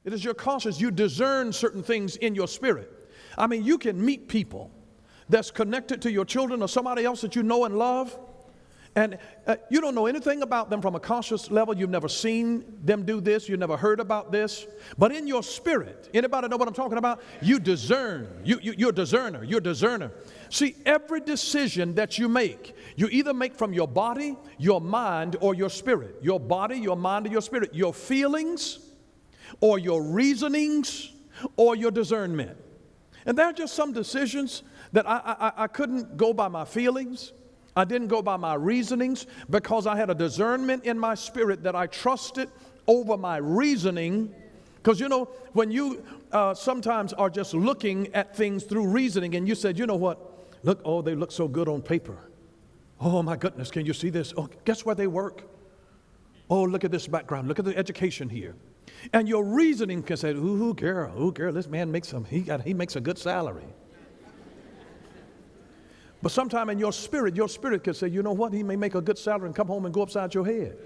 It is your conscience. You discern certain things in your spirit. I mean, you can meet people that's connected to your children or somebody else that you know and love, and you don't know anything about them from a conscious level. You've never seen them do this. You've never heard about this. But in your spirit, anybody know what I'm talking about? You discern. You're a discerner. You're a discerner. See, every decision that you make, you either make from your body, your mind, or your spirit. Your body, your mind, or your spirit. Your feelings, or your reasonings, or your discernment. And there are just some decisions that I couldn't go by my feelings. I didn't go by my reasonings because I had a discernment in my spirit that I trusted over my reasoning. Because, you know, when you sometimes are just looking at things through reasoning and you said, you know what, look, oh, they look so good on paper. Oh, my goodness, can you see this? Oh, guess where they work? Oh, look at this background. Look at the education here. And your reasoning can say, ooh, girl, this man makes he makes a good salary. But sometime in your spirit can say, you know what, he may make a good salary and come home and go upside your head.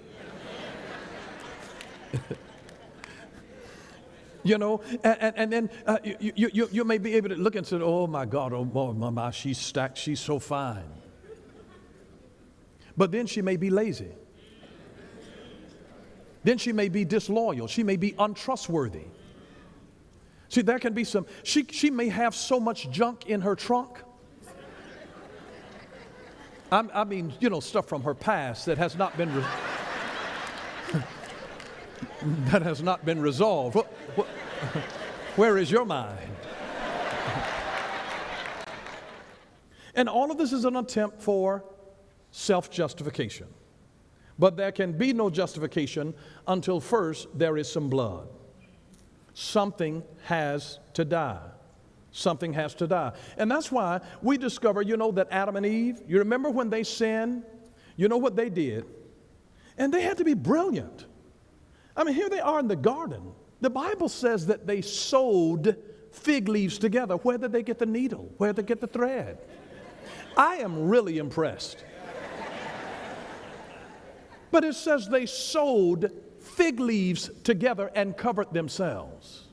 You know, and then you may be able to look and say, oh my God, oh my, she's stacked, she's so fine. But then she may be lazy. Then she may be disloyal. She may be untrustworthy. See, there can be some, she may have so much junk in her trunk. I mean, you know, stuff from her past that has not been that has not been resolved. Where is your mind? And all of this is an attempt for self-justification. But there can be no justification until first there is some blood. Something has to die. Something has to die. And that's why we discover, you know, that Adam and Eve, you remember when they sinned, you know what they did? And they had to be brilliant. I mean, here they are in the garden. The Bible says that they sewed fig leaves together. Where did they get the needle? Where did they get the thread? I am really impressed. But it says they sewed fig leaves together and covered themselves.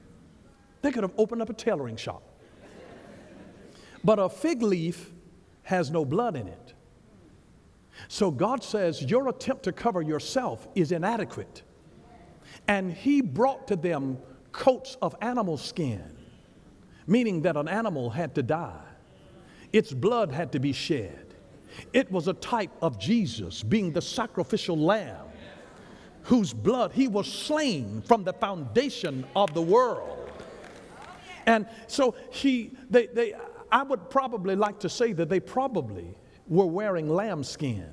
They could have opened up a tailoring shop. But a fig leaf has no blood in it. So God says your attempt to cover yourself is inadequate. And He brought to them coats of animal skin, meaning that an animal had to die. Its blood had to be shed. It was a type of Jesus being the sacrificial lamb whose blood He was slain from the foundation of the world. And so I would probably like to say that they probably were wearing lambskin.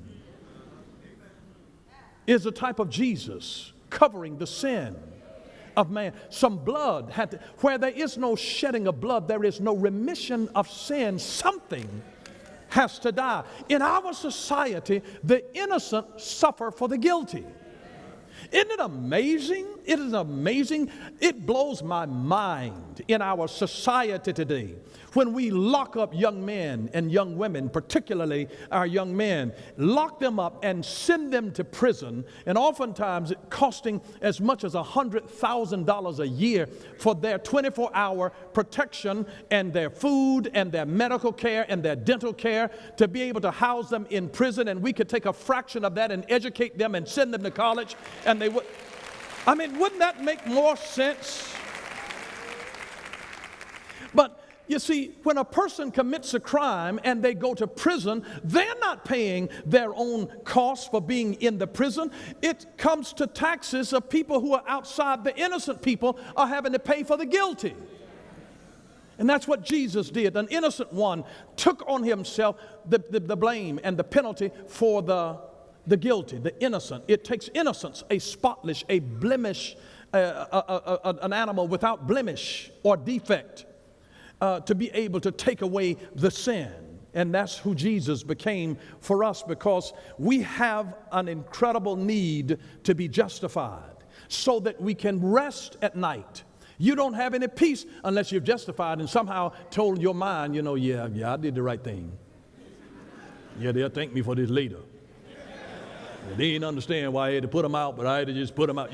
Is a type of Jesus covering the sin of man. Some blood had to, where there is no shedding of blood, there is no remission of sin. Something has to die. In our society, the innocent suffer for the guilty. Isn't it amazing? It is amazing. It blows my mind in our society today when we lock up young men and young women, particularly our young men, lock them up and send them to prison, and oftentimes it costing as much as $100,000 a year for their 24-hour protection and their food and their medical care and their dental care to be able to house them in prison, and we could take a fraction of that and educate them and send them to college, and they would. I mean, wouldn't that make more sense? But you see, when a person commits a crime and they go to prison, they're not paying their own costs for being in the prison. It comes to taxes of people who are outside. The innocent people are having to pay for the guilty. And that's what Jesus did. An innocent one took on himself the blame and the penalty for the guilty, the innocent. It takes innocence, a spotless, a blemish, an animal without blemish or defect, to be able to take away the sin. And that's who Jesus became for us, because we have an incredible need to be justified so that we can rest at night. You don't have any peace unless you've justified and somehow told your mind, you know, yeah, I did the right thing. Yeah, they'll thank me for this later. They didn't understand why I had to put them out, but I had to just put them out.